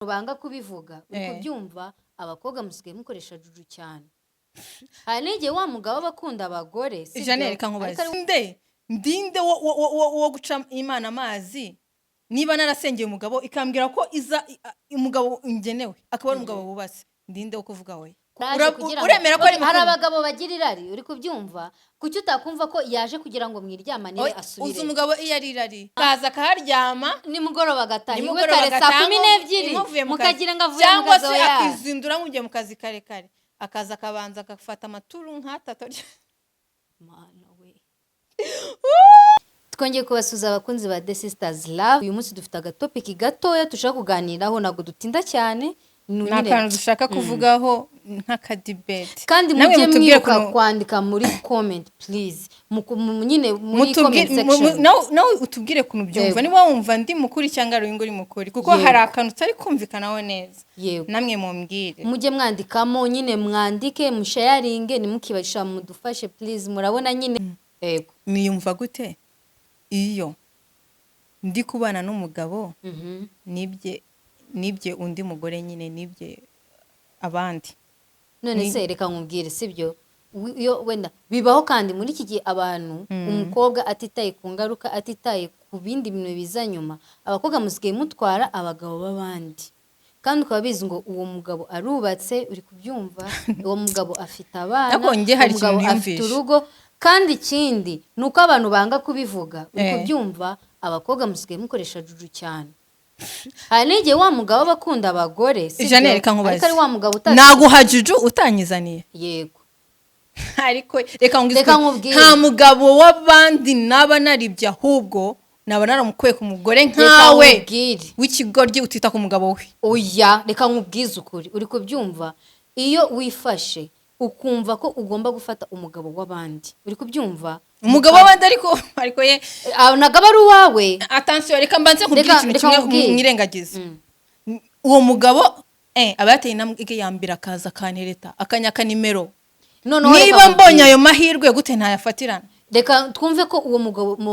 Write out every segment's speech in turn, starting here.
banga kubivuga uri kubyumva abakobwa musigaye mukoresha juju cyane. Hari n'igihe wa mugabo abakunda abagore Janelle kankubaza ndinde wo guca Imana amazi niba narasengeye umugabo ikambwira ko iza umugabo ingenewe akaba ari umugabo wubatse ndinde wo kuvuga we uremera ko hari abagabo bagira irari uri kubyumva kuki utakumva ko yaje kugira ngo mwiryamanire asubire. Uzi umugabo iyo ari irari kaza kaharyama nimugoroba gataha iwe kare saa 12 mukagira ngo avuye mu kazi cyangwa se akizindura nk'ugiye mu kazi kare akaza akabanza akafata amaturu nk'atatu. Mana we twongeye kubasuza abakunzi ba The Sisters Love. Uyu munsi dufite agatopic gatoya tushaka kuganiraho nago dutinda cyane n'akantu dushaka kuvugaho nk'akadebate kandi mujye mwibuka kwandika muri comment please nyine muri comment section nawe utubwire kuntu byumva niba wumva ndi mukuri cyangwa ari ngo uri mukuri kuko hari akantu utari kumvikanaho neza namwe mumbwire mujye mwandikamo nyine mwandike musharinge nimukibasha mudufashe please murabona nyine yego niyumva gute iyo ndi kubana n'umugabo nibye undi mugore nyine nibye abandi none se reka nkubwire sibyo yo wenda bibaho kandi muri iki gihe abantu umukobwa atitaye ku ngaruka atitaye ku bindi bintu biza nyuma abakobwa musigaye mutwara abagabo b'abandi kandi ukaba bizi ngo uwo mugabo arubatse uri kubyumva uwo mugabo afite abana umugabo afite urugo kandi ikindi nuko abantu banga kubivuga uri kubyumva abakobwa musigaye mukoresha juju cyane. Hari n'igihe wa mugabo abakunda abagore Janelle kankubaza ari wa mugabo naguha juju utanyizaniye yego ariko reka nkubwire nta mugabo w'abandi naba naribye ahubwo naba naramukuye ku mugore nkawe w'ikigoryi utita ku mugabo we. Oya reka nkubwize ukuri uri kubyumva iyo wifashe ukumva ko ugomba gufata umugabo w'abandi uri kubyumva umugabo w'abandi ariko ye nagaba ari uwawe. Attention reka mbanze nkubwire ikintu kimwe mwirengagiza uwo mugabo abateye namwe yambira akaza kantereta akanyaka nimero niba mbonye ayo mahirwe gute ntayafatirana. Reka twumve ko uwo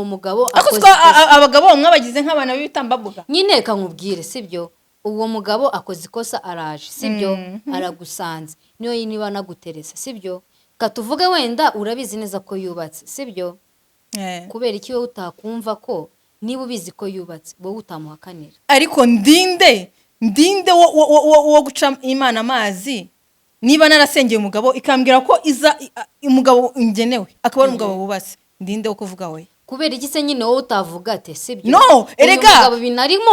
mugabo akoze abagabo bamwe bagize nk'abana b'ibitambabuga nyine reka nkubwire sibyo uwo mugabo akoze ikosa araje sibyo aragusanze niyo niba naguteresa sibyo katuvuge wenda urabizi neza ko yubatse sibyo kubera iki wowe utakumva ko niba ubizi ko yubatse wowe utamuhakanira ariko ndinde wo guca Imana amazi niba narasengeye umugabo ikambwira ko iza umugabo ingenewe akaba ari umugabo wubatse ndinde wo kuvuga we kubera iki se nyine wowe utavuga ate sibyo no erega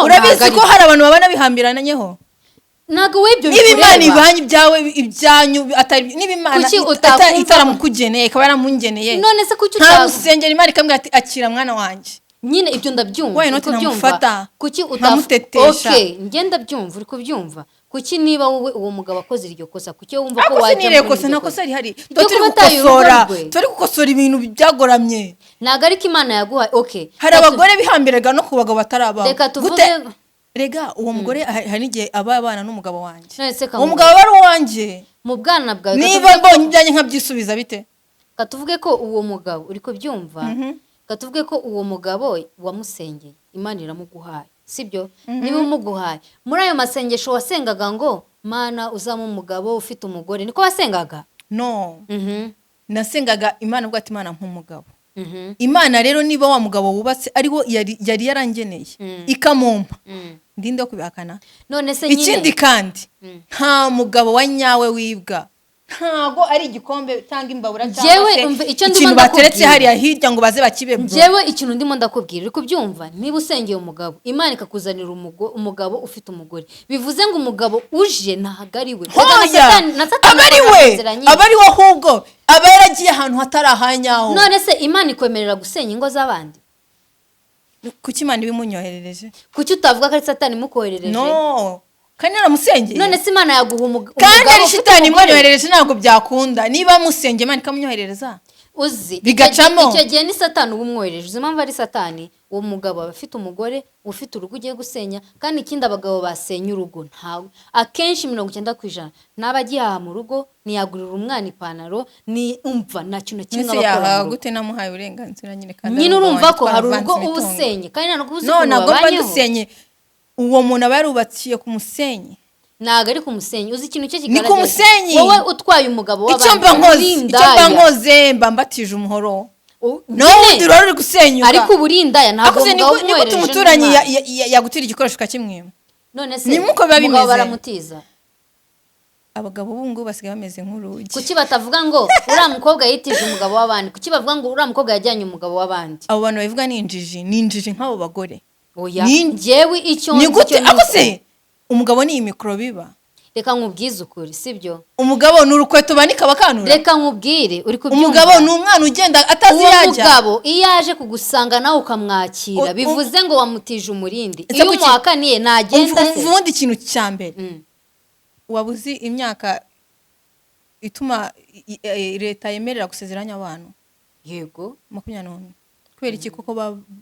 urabizi ko hari abantu babana bihambirananyeho nago webyo n'ibimana ibanye byawe ibyanyu atari n'ibimana itaramukugeneye akaba yaramungeneye none se kuki utamusengera Imana ikambwira ati akira mwana wanjye nyine ibyo ndabyumva wewe note namufata kuki utamutetesha ngenda byumva uri kubyumva kuki niba wowe uwo mugabo akoze iryo kosa kuki wumva ko wajya muri kosa nakosa ari hari turi gukosora ibintu byagoramye naga ariko Imana yaguha hari abagore bihambiraga no ku bagabo bataraba reka tuvuge rega uwo mugore hari igihe abana n'umugabo wanjye uwo mugabo ari uwanjye mu bwana bwawe niba mbonye ibyanjye nkabyisubiza bite katuvuge ko uwo mugabo uri kubyumva katuvuge ko uwo mugabo wamusengeye Imana iramuguhaye sibyo niba umuguhaye muri ayo masengesho wasengaga ngo Mana uzamo umugabo ufite umugore niko wasengaga no nasengaga Imana ubwo ati Imana nk'umugabo Imana rero niba wa mugabo wubatse ariwo yari yarangeneye ikamumpa ndinde wo kubihakana none se nyine ikindi kandi nta mugabo wa nyawe wibwa ntago ari igikombe cyangwa imbabura cyangwa se ikintu bateretse hariya hirya ngo baze bakibebwo jewe ikintu ndimo ndakubwira uri kubyumva niba usengeye umugabo Imana ikakuzanira umugabo ufite umugore bivuze ngo umugabo uje ntahagariwe abari we ahubwo aba yaragiye ahantu hatari ahanyaho. None se Imana ikwemerera gusenya ingo z'abandi kuki Imana ibimunyoherereje kuki utavuga ko ari Satani mukoherereje no kandi namusengeye none se Imana yaguha umugabo kandi ari Shitani imwoherereje ntabwo byakunda niba musengeye Imana ikamunyoherereza uzi bigacamo icyo gihe ni Satani ubumwohereje uzi impamvu ari Satani uwo mugabo abafite umugore ufite urugo ugiye gusenya kandi ikindi abagabo basenya urugo ntawe akenshi 90% n'abagiye mu rugo niyagurira umwana ipantaro ni umva nta kintu kimwe abakora gute namuhaye uburenganzira nyine kandi nyine urumva ko hari urugo ubusenye kandi nta no kubuze no nagomba dusenye uwo muntu aba yarubakiye ku musenyi. ntago ari ku musenyi, uzi ikintu cyo Ni kigaragaza ku musenyi. wowe utwaye umugabo icyo mba nkoze mba mbatije umuhoro no wundi rero uri gusenyuka, ariko uburindaya ntabwo umugabo umwohereje umuturanyi yagutira igikoresho ukakimwima. none se Nimuko biba bimeze. umugabo baramutiza. Abagabo b'ubungu basigaye bameze nk'urugi. Kuki batavuga ngo uriya mukobwa yitije umugabo w'abandi? Kuki bavuga ngo uriya mukobwa yajyanye umugabo w'abandi? Abo bantu bavuga ni injiji nk'abo bagore. Oya, njyewe icyo ni gute akose umugabo ni imikoro biba. Reka nkubwize ukuri, sibyo? Umugabo ni urukweto banika bakanura. Reka nkubwire, uri kubyumva. Umugabo ni umwana ugenda atazi yajya. Umugabo iyo aje kugusanga nawe ukamwakira bivuze ngo wamutije umurindi. Iyo umuhakaniye nagenda se. Uvundi ikintu cya mbere. Wabuzi imyaka ituma leta yemerera gusezeranya abantu. Yego, 20. Kubera iki koko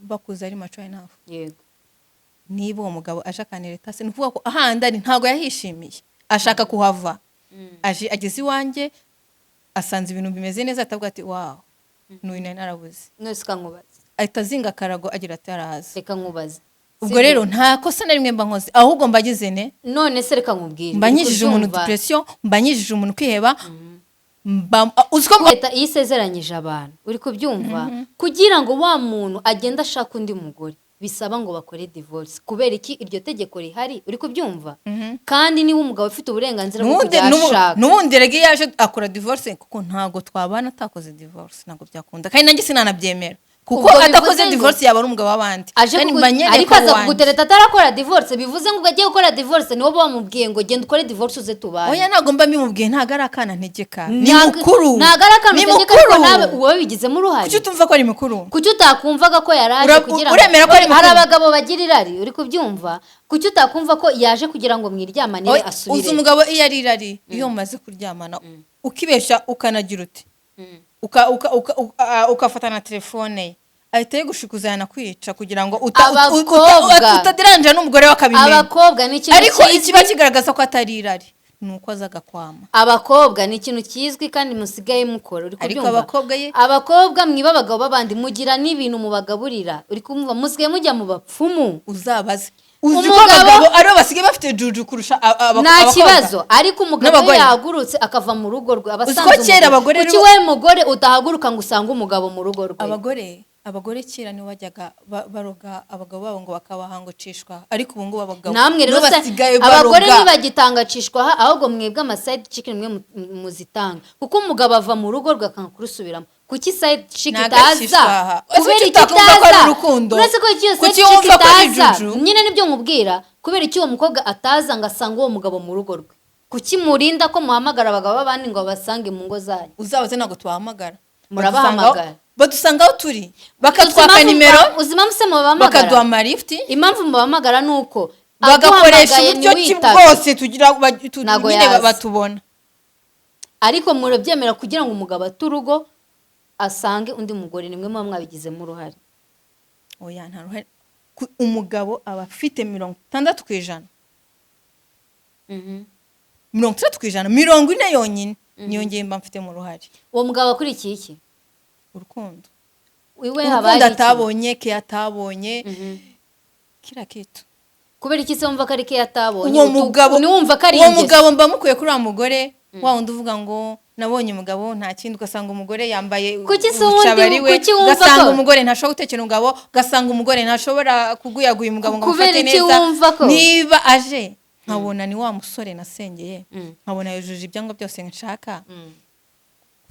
bakuza ari mature enough. Yego. Niba uwo mugabo aje akanira leta se nuvuga ko ahandari ntago yahishimiye. Ashaka kuhava. Ageze iwanjye asanze ibintu bimeze neza atavuga ati wow. N'uyu narabuze. Nose kankubaza. Ahita zinga karago agira ati araza. Reka nkubaza. Ubwo rero nta kosa na rimwe mba nkoze ahubwo mbagize ne. None se reka nkubwire. Mbanyijije umuntu depression, mbanyijije umuntu kwiheba. Uziko leta yisezeranyije abantu uri kubyumva kugira ngo wa muntu agenda ashaka undi mugore bisaba ngo bakore divorce. Kubera iki iryo tegeko rihari uri kubyumva? Kandi niba umugabo ufite uburenganzira bwo kujyashaka n'ubundi rege yaje akora divorce kuko ntago twabana atakoze divorce ntago byakunda kandi nanjye sinanabyemera kuko atakoze divorce yaba ari umugabo w'abandi. Ariko aza kugutereta atarakora divorce bivuze ngo ugagiye gukora divorce niwo bamubwiye ngo genda ukore divorce uze tubaye. Oya ntago mba mbimubwiye ntago ari akana ntegeka ni mukuru. Ntago ari akana ntegeka ariko nawe uwo bigizemo uruhare. Kuki utumva ko ari mukuru? Kuki utakumvaga ko yaraje kugira ngo uremera ko ari mukuru? Hari abagabo bagira irari uri kubyumva. Kuki utakumva ko yaje kugira ngo mwiryamanire asubire? Uzi umugabo iyo ari irari iyo mumaze kuryamana ukibesha ukanagira uti ukafata na telefone ye ahita yigushikuzana kwica kugira ngo utadiranje n'umugore w'akabimenya. Abakobwa ni ikintu ariko ikiba kigaragaza ko atari irari nuko azaga kwama. Abakobwa ni ikintu kizwi kandi musigaye mukora uri kubyumva. Abakobwa mwiba abagabo babandi mugira n'ibintu mubagaburira uri kumva musigaye mujya mu bapfumu uzabaze. Umugabo aribo basigaye bafite juju kurusha abakobwa. Nta kibazo ariko umugabo yahagurutse akava mu rugo rwe abasanzwe. Kuki we mugore utahaguruka ngo usange umugabo mu rugo rwe? Abagore kera ni wajyaga baroga abagabo babo ngo bakabahangocishwa ariko ubu ngubu abagabo namwe rero abagore ntibagitangacishwa ahubwo mwebwe amaside chicken mwe muzitanga kuko umugabo ava mu rugo rwe akankurusubiramo. Kuki side chicken itaza? Kubera iki itaza? Uretse ko iyo side chicken itaza nyine nibyo nkubwira. Kubera iki uwo mukobwa ataza ngasanga uwo mugabo mu rugo rwe? Kuki murinda ko muhamagara abagabo babandi ngo basange mu ngo zanyu? Uzabaze nago tuhamagara murabahamagara badusanga aho turi bakatwaka nimero uzima muse mubahamagara bakaduha amarifti. Impamvu mubahamagara nuko bagakoresha uburyo ki bwose tugira nyine batubona. Ariko murabyemera kugira ngo umugabo aturugo asange undi mugore nimwe muba mwabigizemo uruhare. Oya nta ruhare. Umugabo aba afite 60%. 30%, 40 yonyine niyongeye mba mfite mu ruhare. Uwo mugabo akurikiye iki? Urukundo. Wiwe habari atabonye ke atabonye kira kitu. Kubera iki se wumva ko ari ke atabonye? Uwo mugabo ni wumva ko ari uwo mugabo mba mukuye kuri mugore wa wundi uvuga ngo nabonye umugabo nta kindi ugasanga umugore yambaye ubucabari we gasanga umugore ntashobora gutekera umugabo gasanga umugore ntashobora kuguyaguye umugabo ngo amufate neza. Niba aje nkabona ni wa musore nasengeye nkabona yujuje ibyango byose nshaka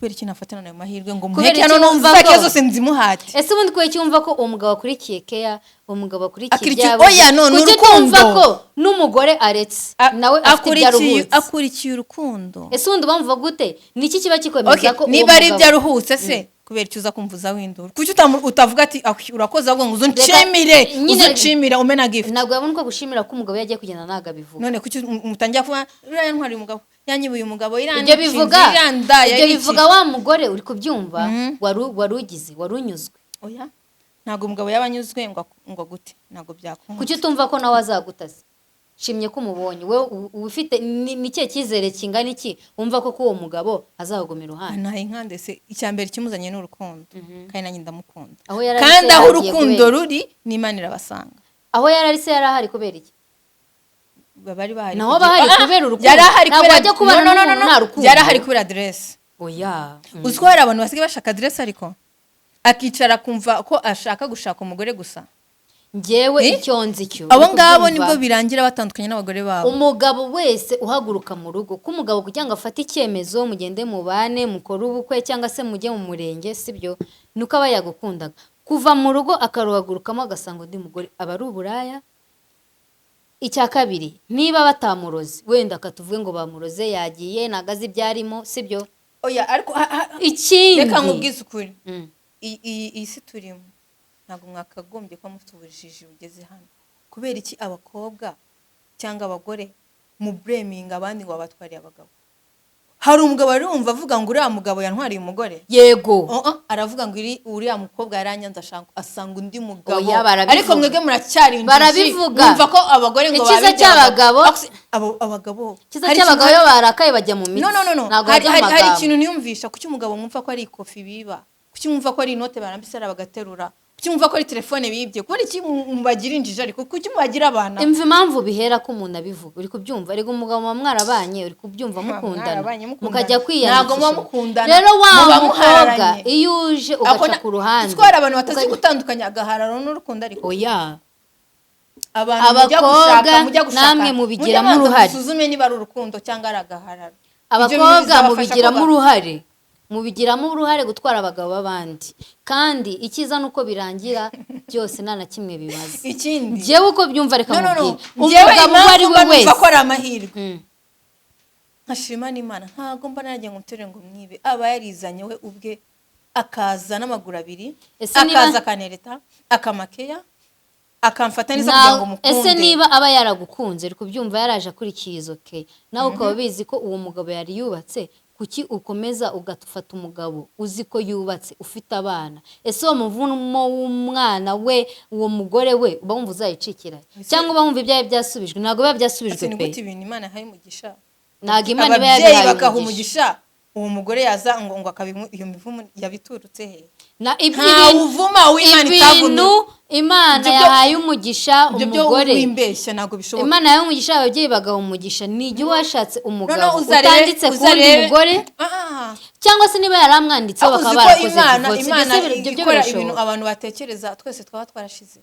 kubera iki nafatana nayo mahirwe ngo muheke hano numva zose nzimuhate. Ese ubundi ko cyumva ko umugabo akurikiye keya umugabo akurikiye byabo oya none urukundo ko n'umugore aretse nawe afite byaruhutse akurikiye urukundo. Ese ubundi bamvuga gute niki kiba kikwemeza ko niba ari byaruhutse se kubera cyuza kumvuza windura kuki utavuga ati urakoze ahubwo ngo uzuncimire umena gift. Ntabwo yabona ko gushimira ko umugabo yagiye kugenda naga bivuga. None kuki mutangiye kuba uriya ntwari umugabo yanyibuye umugabo ibyo bivuga wa mugore uri kubyumva warugize warunyuzwe. Oya ntago umugabo yabanyuzwe ngo gute ntago byakunda. Kuki utumva ko nawe azagutaza? Shimye ko umubonye we ufite nike cyizere kingana iki umva ko uwo mugabo azagoma iruhande. Nta inkande se icyambere kimuzanye n'urukundo kandi nanjye ndamukunda kandi aho urukundo ruri n'Imana irabasanga. Aho yarari se yarahari kubera iki? bari bahari naho bahari kubera urukundo yari ahari ntabwo kubera wajya kubana n'umuntu nta rukundo yari ahari kubera adresse oya uzi ko hari abantu basigaye bashaka adresse ariko akicara kumva ko ashaka gushaka umugore gusa njyewe icyo nzi cyo abo ngabo nibwo birangira batandukanye n'abagore babo umugabo wese uhaguruka mu rugo ko umugabo kugira ngo afate icyemezo mugende mubane mukore ubukwe cyangwa se mujye mu murenge sibyo nuko aba yagukundaga kuva mu rugo akaruhagurukamo agasanga undi mugore aba ari uburaya. Icya kabiri niba batamuroze wenda akatuvuge ngo bamuroze yagiye nagaze ibyarimo sibyo oya ariko ikindi reka nkubwize ukuri iyi si turimo ntabwo mwakagombye ko mufite ubujiji bugeze hano kubera iki abakobwa cyangwa abagore mu bureminga abandi ngo babatwariye abagabo hari umugabo ari umva avuga ngo uriya mugabo yantwariye umugore yego aravuga ngo uriya mukobwa yaranyanze asanga undi mugabo ariko mwebwe muracyari barabivuga umva ko abagore ngo ikiza cy'abagabo abagabo ikiza cy'abagabo yo barakaye bajya mu mitsi no hari ikintu niyumvisha kuki umugabo mwumva ko ari ikofi biba kuki mwumva ko ari inote barambisara bagaterura cyumva ko ari telefone bibye kubera iki mubagira injiji ariko kuki mubagira abana imva impamvu bihera ko umuntu abivuga uri kubyumva ariko umugabo wa mwarabanye uri kubyumva mukundana mukajya kwiyandikisha ntago muba mukundana rero wa mukobwa iyo uje ugaca ku ruhande twara abantu batazi gutandukanya agahararo n'urukundo ariko oya abakobwa namwe mubigiramo uruhare musuzume niba ari urukundo cyangwa ari agahararo abakobwa mubigiramo uruhare mubigiramo uruhare gutwara abagabo b'abandi kandi ikiza nuko birangira byose nta na kimwe bibaza ikindi jewe uko byumva reka mubwire umugabo wari we wese ko ari amahirwe nkashima n'Imana ntago mba nagiye ngutere ngo mwibe aba yarizanye we ubwe akaza n'amaguru abiri akaza kanereta akamakeya akamfata neza kugira ngo mukunde ese niba aba yaragukunze uri kubyumva yaraje akurikiye izo ke nawe ukaba bizi ko uwo mugabo yari yubatse kuki ukomeza ugatufata umugabo uzi ko yubatse ufite abana ese uwo muvumo w'umwana we uwo mugore we uba wumva uzayicikira cyangwa uba wumva ibyawe byasubijwe ntabwo biba byasubijwe pe ibintu Imana yahaye umugisha ntabwo Imana iba yabihaye bakaha umugisha uwo mugore yaza ngo iyo mivumo yabiturutse he na uvuma w'Imana ibintu Imana yahaye umugisha umugore wimbeshya ntago bishoboka Imana yahaye umugisha ababyeyi bagaha umugisha ni igihe washatse umugabo utanditse kundi mugore cyangwa se niba yaramwanditseho bakaba barakoze Imana ikora ibintu abantu batekereza twese twaba twarashize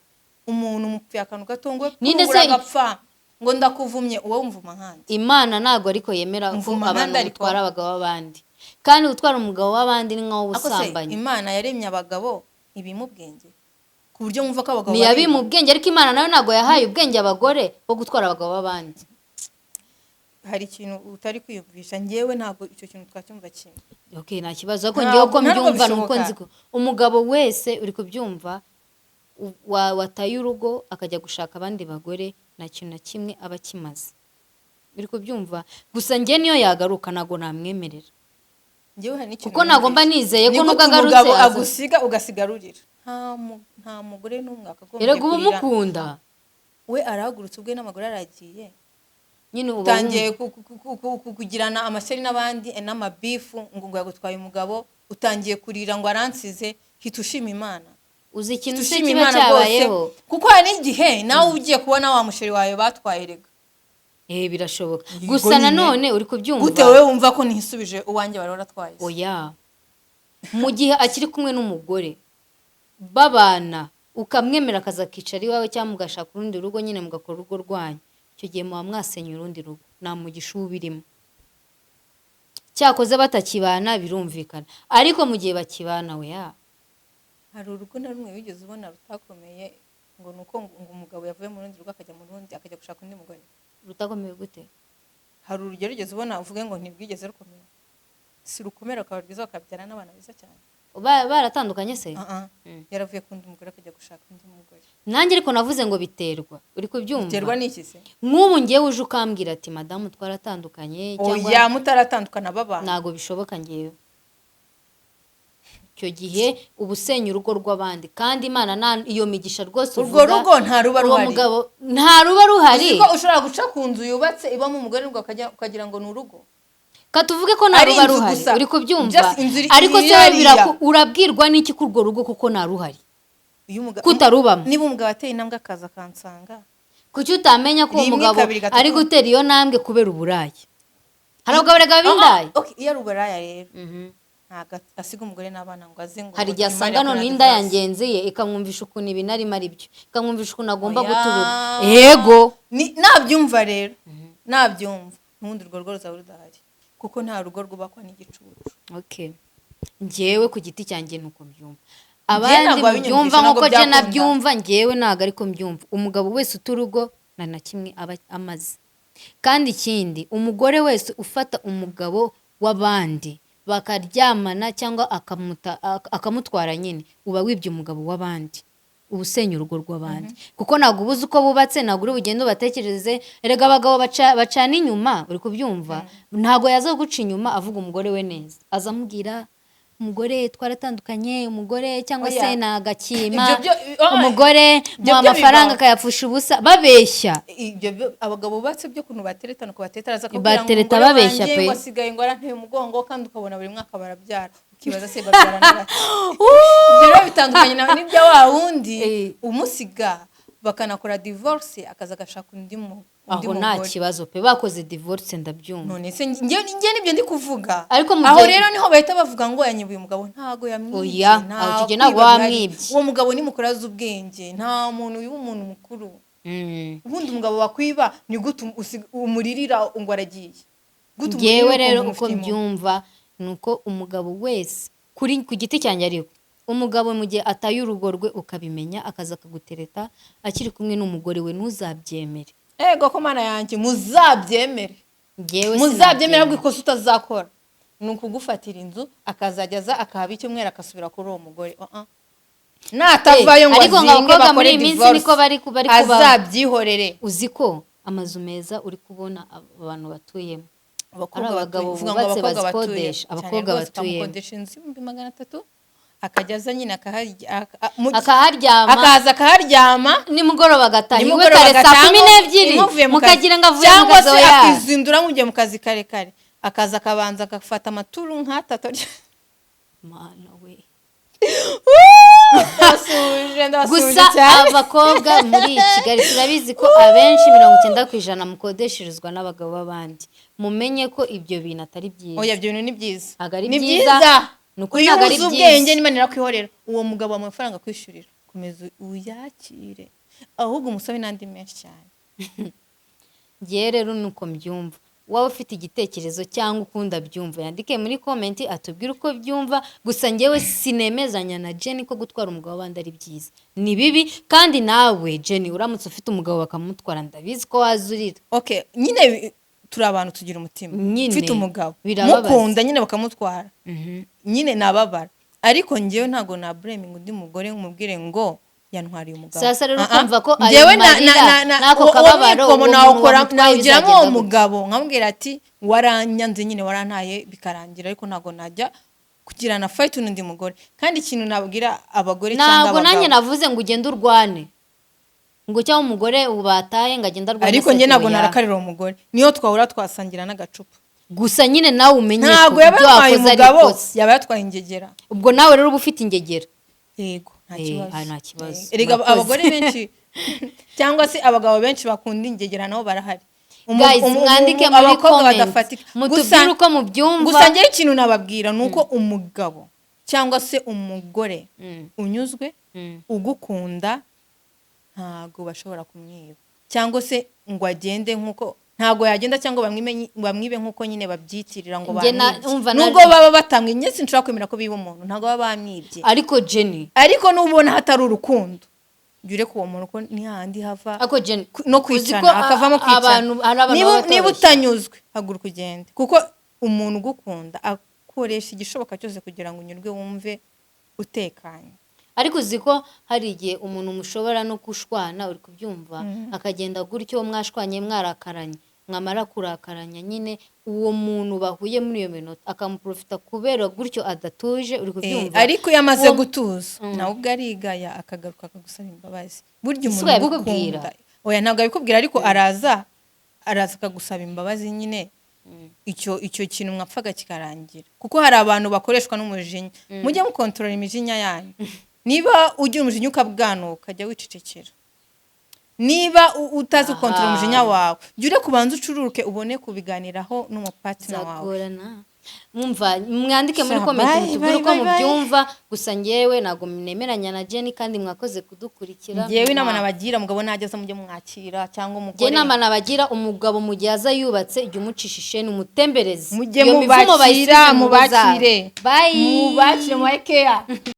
umuntu umupfuye akantu gatongo kugura agapfa ngo ndakuvumye uwo mvuma nkandi Imana ntago ariko yemera ko abantu batwara abagabo b'abandi kandi gutwara umugabo w'abandi ni nkaho ubusambanye Imana yaremye abagabo ibimubwenge ku buryo mwumva ko abagabo niyabi mu bwenge ariko Imana nayo ntago yahaye ubwenge abagore bo gutwara abagabo b'abandi hari ikintu utari kwiyumvisha ngewe ntago icyo kintu twacyumva kimwe okay nta kibazo ko ngewe ko mbyumva nuko nziko umugabo wese uri kubyumva wataye urugo akajya gushaka abandi bagore nta kintu na kimwe aba kimaze uri kubyumva gusa nge niyo yagaruka nago namwemerera kuko nagomba nizeye ko nubwo agarutse agusiga ugasigarurira nta mugore n'umwe akagombye kurira uba umukunda we arahagurutse ubwe n'amagore aragiye nyine uba utangiye kugirana amashyari n'abandi n'amabifu ngo yagutwaye umugabo utangiye kurira ngo aransize hita ushima Imana uzi ikintu se kiba cyabayeho kuko hari igihe nawe ugiye kubona wa musheri wawe batwaye rega birashoboka gusa nanone uri kubyumva gute wowe wumva ko ntisubije uwanjye wari waratwaye oya mu gihe akiri kumwe n'umugore babana ukamwemera akaza akicara iwawe cyangwa mugashaka urundi rugo nyine mugakora urugo rwanyu icyo gihe muba mwasenye urundi rugo nta mugisha ubirimo cyakoze batakibana birumvikana ariko mu gihe bakibana we hari urugo na rumwe wigeze ubona rutakomeye ngo nuko umugabo yavuye mu rundi rugo akajya mu rundi akajya gushaka undi mugore rutakomeye gute hari urugero ugeze ubona uvuge ngo ntibwigeze rukomeye si rukomera ukaba rwiza bakabyara n'abana beza cyane baratandukanye se yaravuye ku undi mugore akajya gushaka undi mugore nanjye ariko navuze ngo biterwa uri kubyumva biterwa n'iki se nk'ubu ngewe uje ukambwira ati madamu twaratandukanye cyangwa mutaratandukana babana ntabwo bishoboka ngewe icyo gihe uba usenya urugo rw'abandi kandi Imana iyo migisha rwose uvuga urwo rugo nta ruba ruhari nta ruba ruhari uzi ko ushobora guca ku nzu yubatse ibamo umugore ukagira ngo ni urugo katuvuge ko nta ruba ruhari uri kubyumva ariko se urabwirwa n'iki ko urwo rugo kuko nta ruhari kutarubamo niba umugabo ateye intambwe akaza akansanga kuki utamenya ko Rimwe, umugabo kabiri, gatatu. ari gutera iyo ntambwe kubera uburayi hari abagabo barega b'indaya Okay, iyo ari uburaya rero ntabwo asiga umugore n'abana ngo aze ngo hari igihe Imana asanga none yakora inda divorce. yangenzi ye ikamwumvisha ukuntu ibintu arimo ari byo ikamwumvisha ukuntu agomba Oya. guturuka yego nabyumva rero nabyumva n'ubundi urwo rugo ruzaba rudahari kuko nta rugo rwubakwa n'igicucu. okay njyewe ku giti cyanjye nuko mbyumva ntabwo abandi wabinyumvisha, mubyumva ntabwo nk'uko je byakunda. nabyumva njyewe ntabwo ariko mbyumva umugabo wese uturugo na kimwe aba amaze kandi ikindi umugore wese ufata umugabo w'abandi bakaryamana cyangwa akamutwara nyine uba wibye umugabo w'abandi uba usenya urugo rw'abandi kuko ntabwo ubuze uko bubatse ntabwo uri bugende ubatekereze erega abagabo bacana inyuma uri kubyumva ntabwo yaza guca inyuma avuga umugore we neza aza amubwira umugore twaratandukanye umugore cyangwa se nagakima umugore mu amafaranga akayapfusha ubusa babeshya ibyo abagabo bubatse byo kuntu bateretana ko bateteraza batereta babeshya pe wasigaye ngo aranteye umugongo kandi ukabona buri mwaka barabyara ukibaza se babyara n'abaki ibyo rero bitandukanye n'ibyo wa wundi umusiga bakanakora divorce akaza agashaka undi aho nta kibazo pe bakoze divorce ndabyumva none se njye nibyo ndi kuvuga ariko aho rero niho bahita bavuga ngo yanyibuye umugabo ntago yamwibye ntabwo wamwibye uwo mugabo ni mukuru azi ubwenge nta muntu wiba umuntu mukuru ubundi umugabo wakwiba ni gute umuririra ngo aragiye ngewe rero uko mbyumva ni uko umugabo wese ku giti cyanjye ariko umugabo mu gihe ataye urugo rwe ukabimenya akaza akagutereta akiri kumwe n'umugore we ntuzabyemere ego ko mana yanjye muzabyemere ahubwo ikosa utazakora ni ukugufatira inzu akazajya aza akahaba icyumweru akasubira kuri uwo mugore natavayo ngo azinge bakore divorce azabyihorere uzi ko amazu meza uri kubona abantu batuyemo ari abagabo bubatse bazikodesha abakobwa batuyemo bakodesha inzu 300 akajya aza nyine akaharyama akaza akaharyama nimugoroba agataha iwe kare saa 12 mukagira ngo avuye mu kazi cyangwa se akizindura mugiye mu kazi kare kare akaza akabanza agafata amaturu nk'atatu mana we gusa abakobwa muri Kigali turabizi ko abenshi 90% mukodesherezwa n'abagabo b'abandi mumenye ko ibyo bintu atari byiza oya ibyo bintu ni byiza ni byiza nuko ntago ari byiza ubwenge nimanira kwihorera uwo mugabo amafaranga kwishurira komeza uyakire ahubwo umusabe nandi menshi cyane ngiye rero nuko mbyumva waba ufite igitekerezo cyangwa ukunda byumva yandike muri comment atubwire uko byumva gusa ngewe sinemezanya na Jenny ko gutwara umugabo w'abandi ari byiza ni bibi kandi nawe Jenny uramutse ufite umugabo bakamutwara ndabizi ko wazurira okay nyine turi abantu tugira umutima ufite umugabo mukunda nyine bakamutwara nyine nababara ariko ngewe ntago na blaming undi mugore umubwire ngo yantwariye umugabo sasa rero kumva ko ayo marira nako kababaro nawugiramo uwo mugabo nkamubwira ati waranyanze nyine warantaye bikarangira ariko ntago najya kugirana fight n'undi mugore kandi ikintu nabwira abagore cyangwa abagabo ntago nanjye navuze ngo ugende urwane ngo cyangwa umugore ubataye ngagenda rwose ariko nge ntago narakarira uwo mugore niyo twahura twasangira n'agacupa gusa nyine nawe umenye ntago yabaye umugabo yaba yatwaye ingegera ubwo nawe rero uba ufite ingegera yego nta kibazo erega abagore benshi cyangwa se abagabo benshi bakunda ingegera nabo barahari guys mwandike muri comment mutubwire uko mubyumva gusa nge ikintu nababwira nuko umugabo cyangwa se umugore unyuzwe ugukunda ntago bashobora kumwiba cyangwa se ngo agende nkuko ntago yagenda cyangwa bamwibe nkuko nyine babyitirira ngo bamwibye nubwo baba batamwe nyine sinshobora kwemera ko biba umuntu ntago baba bamwibye ariko Jenny ariko nubona hatari urukundo jure ko uwo muntu ko ni handi hava ako Jenny no kwicana akavamo kwicana niba utanyuzwe haguruka ugende kuko umuntu ugukunda akoresha igishoboka cyose kugira ngo unyurwe wumve utekanye ariko uziko hari igihe umuntu mushobora no kushwana uri kubyumva akagenda gutyo mwashwanye mwarakaranye mwamara kurakaranya nyine uwo muntu bahuye muri iyo minota akamuprofita kubera gutyo adatuje uri kubyumva ariko yamaze gutuza nawe ubwo arigaya akagaruka akagusaba imbabazi burya umuntu ugukunda oya ntabwo abikubwira ariko araza akagusaba imbabazi nyine icyo kintu mwapfaga kikarangira kuko hari abantu bakoreshwa n'umujinya mujye mukontorora imijinya yanyu niba ugira umujinya ukabwanuka jya wicecekera niba utazi gukontorora umujinya wawe jya ure kubanza ucururuke ubone kubiganiraho n'umupatina wawe. zagorana mwumva mwandike muri comment mutubwire uko mubyumva. Gusa ngewe ntabwo nemeranya na Jenny kandi mwakoze kudukurikira. Ngewe inama nabagira umugabo nageze mujye mwakira cyangwa umugore. Ngewe inama nabagira umugabo mu gihe aza yubatse igihe umucishishe n'umutembereze mujye mubakira mubakire bye mubakire mu care.